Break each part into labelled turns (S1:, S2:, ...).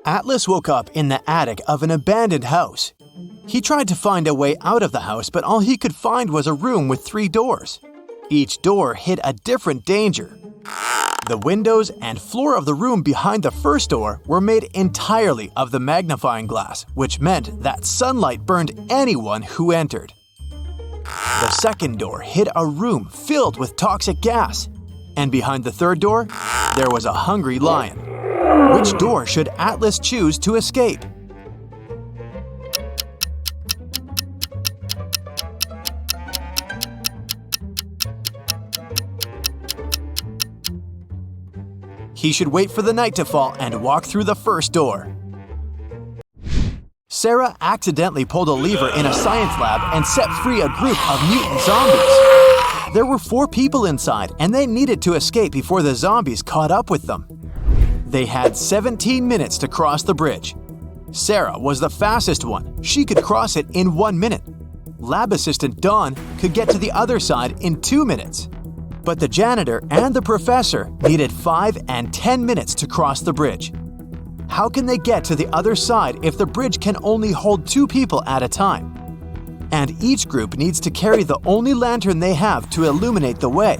S1: Atlas woke up in the attic of an abandoned house. He tried to find a way out of the house, but all he could find was a room with 3 doors. Each door hid a different danger. The windows and floor of the room behind the first door were made entirely of the magnifying glass, which meant that sunlight burned anyone who entered. The second door hid a room filled with toxic gas. And behind the third door, there was a hungry lion. Which door should Atlas choose to escape? He should wait for the night to fall and walk through the first door. Sarah accidentally pulled a lever in a science lab and set free a group of mutant zombies. There were 4 people inside, and they needed to escape before the zombies caught up with them. They had 17 minutes to cross the bridge. Sarah was the fastest one. She could cross it in 1 minute. Lab assistant Dawn could get to the other side in 2 minutes. But the janitor and the professor needed 5 and 10 minutes to cross the bridge. How can they get to the other side if the bridge can only hold 2 people at a time? And each group needs to carry the only lantern they have to illuminate the way.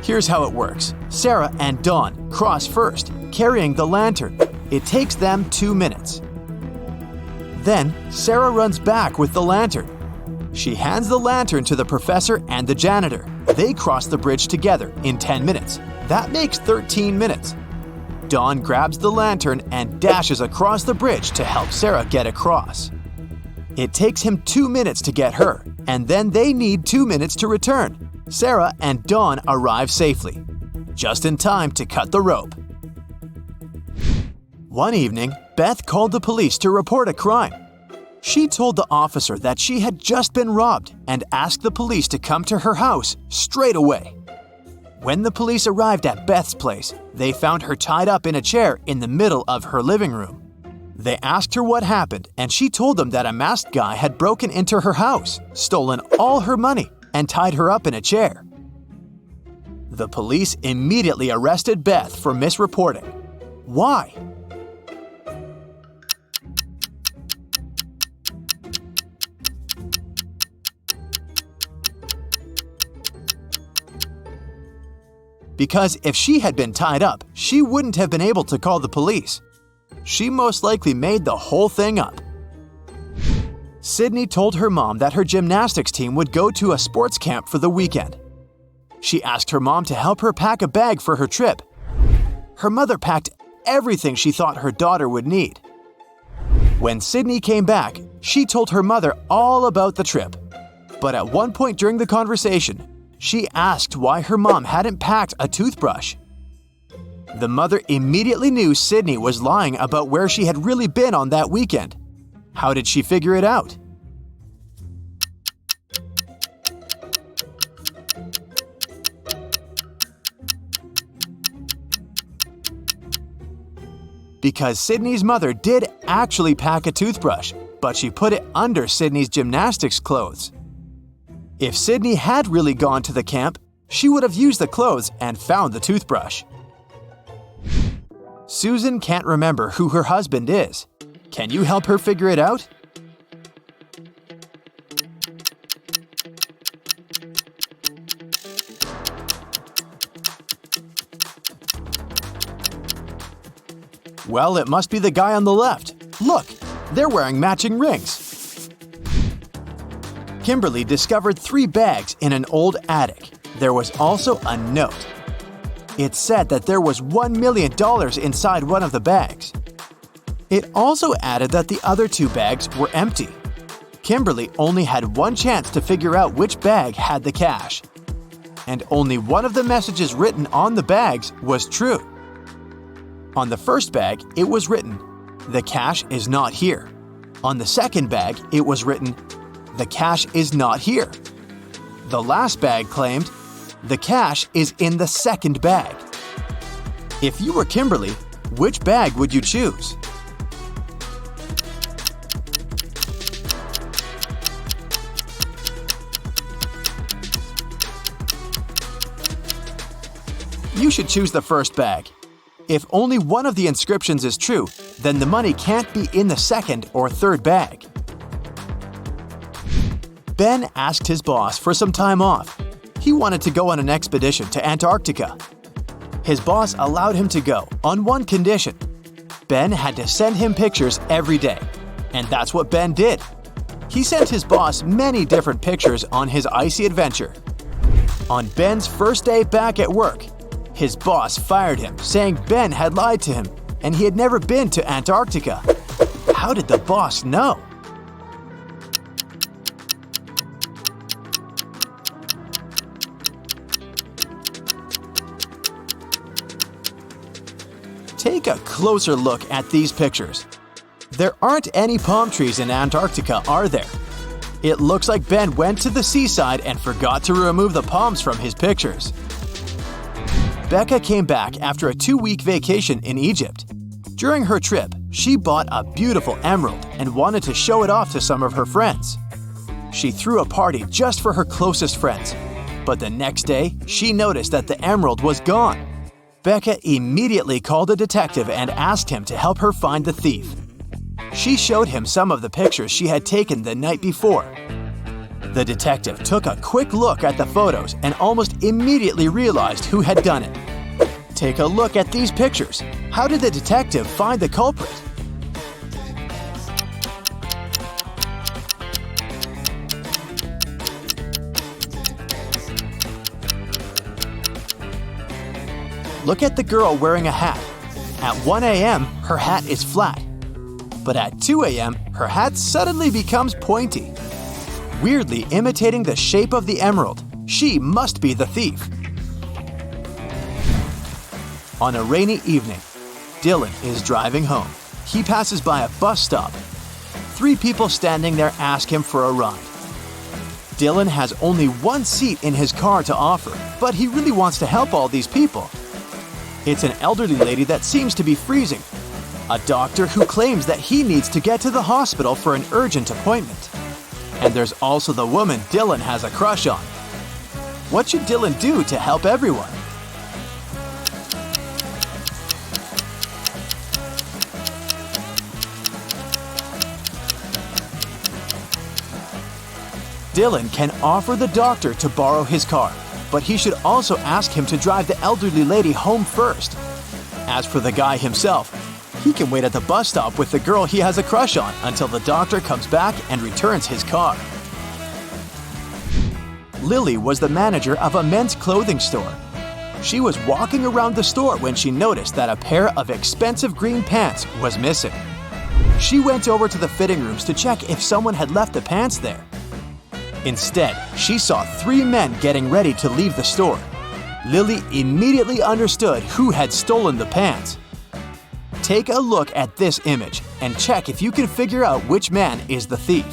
S1: Here's how it works. Sarah and Dawn cross first, carrying the lantern. It takes them 2 minutes. Then, Sarah runs back with the lantern. She hands the lantern to the professor and the janitor. They cross the bridge together in 10 minutes. That makes 13 minutes. Dawn grabs the lantern and dashes across the bridge to help Sarah get across. It takes him 2 minutes to get her, and then they need 2 minutes to return. Sarah and Dawn arrive safely, just in time to cut the rope. One evening, Beth called the police to report a crime. She told the officer that she had just been robbed and asked the police to come to her house straight away. When the police arrived at Beth's place, they found her tied up in a chair in the middle of her living room. They asked her what happened, and she told them that a masked guy had broken into her house, stolen all her money, and tied her up in a chair. The police immediately arrested Beth for misreporting. Why? Because if she had been tied up, she wouldn't have been able to call the police. She most likely made the whole thing up. Sydney told her mom that her gymnastics team would go to a sports camp for the weekend. She asked her mom to help her pack a bag for her trip. Her mother packed everything she thought her daughter would need. When Sydney came back, she told her mother all about the trip. But at one point during the conversation, she asked why her mom hadn't packed a toothbrush. The mother immediately knew Sydney was lying about where she had really been on that weekend. How did she figure it out? Because Sydney's mother did actually pack a toothbrush, but she put it under Sydney's gymnastics clothes. If Sydney had really gone to the camp, she would have used the clothes and found the toothbrush. Susan can't remember who her husband is. Can you help her figure it out? Well, it must be the guy on the left. Look, they're wearing matching rings. Kimberly discovered 3 bags in an old attic. There was also a note. It said that there was $1 million inside one of the bags. It also added that the other 2 bags were empty. Kimberly only had one chance to figure out which bag had the cash. And only one of the messages written on the bags was true. On the first bag, it was written, "The cash is not here." On the second bag, it was written, "The cash is not here." The last bag claimed, "The cash is in the second bag." If you were Kimberly, which bag would you choose? You should choose the first bag. If only one of the inscriptions is true, then the money can't be in the second or third bag. Ben asked his boss for some time off. He wanted to go on an expedition to Antarctica. His boss allowed him to go on one condition. Ben had to send him pictures every day, and that's what Ben did. He sent his boss many different pictures on his icy adventure. On Ben's first day back at work, his boss fired him, saying Ben had lied to him and he had never been to Antarctica. How did the boss know? Take a closer look at these pictures. There aren't any palm trees in Antarctica, are there? It looks like Ben went to the seaside and forgot to remove the palms from his pictures. Becca came back after a 2-week vacation in Egypt. During her trip, she bought a beautiful emerald and wanted to show it off to some of her friends. She threw a party just for her closest friends, but the next day, she noticed that the emerald was gone. Becca immediately called a detective and asked him to help her find the thief. She showed him some of the pictures she had taken the night before. The detective took a quick look at the photos and almost immediately realized who had done it. Take a look at these pictures. How did the detective find the culprit? Look at the girl wearing a hat. At 1 a.m., her hat is flat. But at 2 a.m., her hat suddenly becomes pointy. Weirdly imitating the shape of the emerald, she must be the thief. On a rainy evening, Dylan is driving home. He passes by a bus stop. 3 people standing there ask him for a ride. Dylan has only one seat in his car to offer, but he really wants to help all these people. It's an elderly lady that seems to be freezing, a doctor who claims that he needs to get to the hospital for an urgent appointment. And there's also the woman Dylan has a crush on. What should Dylan do to help everyone? Dylan can offer the doctor to borrow his car, but he should also ask him to drive the elderly lady home first. As for the guy himself, he can wait at the bus stop with the girl he has a crush on until the doctor comes back and returns his car. Lily was the manager of a men's clothing store. She was walking around the store when she noticed that a pair of expensive green pants was missing. She went over to the fitting rooms to check if someone had left the pants there. Instead, she saw 3 men getting ready to leave the store. Lily immediately understood who had stolen the pants. Take a look at this image and check if you can figure out which man is the thief.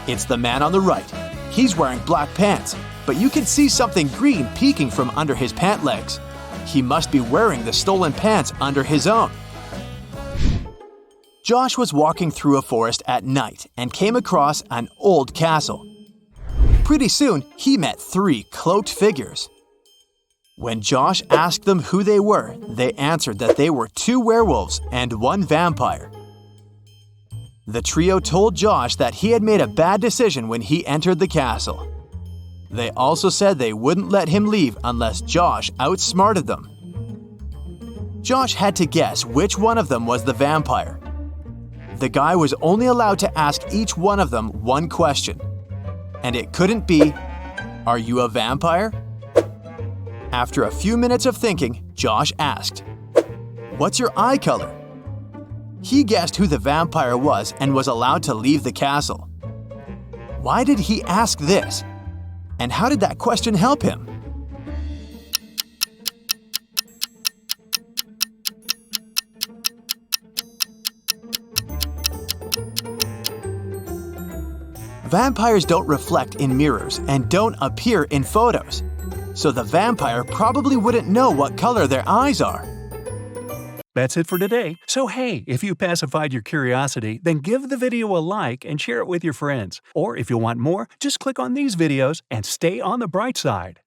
S1: It's the man on the right. He's wearing black pants, but you can see something green peeking from under his pant legs. He must be wearing the stolen pants under his own. Josh was walking through a forest at night and came across an old castle. Pretty soon, he met 3 cloaked figures. When Josh asked them who they were, they answered that they were 2 werewolves and 1 vampire. The trio told Josh that he had made a bad decision when he entered the castle. They also said they wouldn't let him leave unless Josh outsmarted them. Josh had to guess which one of them was the vampire. The guy was only allowed to ask each one of them one question. And it couldn't be, "Are you a vampire?" After a few minutes of thinking, Josh asked, "What's your eye color?" He guessed who the vampire was and was allowed to leave the castle. Why did he ask this? And how did that question help him? Vampires don't reflect in mirrors and don't appear in photos, so the vampire probably wouldn't know what color their eyes are.
S2: That's it for today. So hey, if you pacified your curiosity, then give the video a like and share it with your friends. Or if you want more, just click on these videos and stay on the bright side.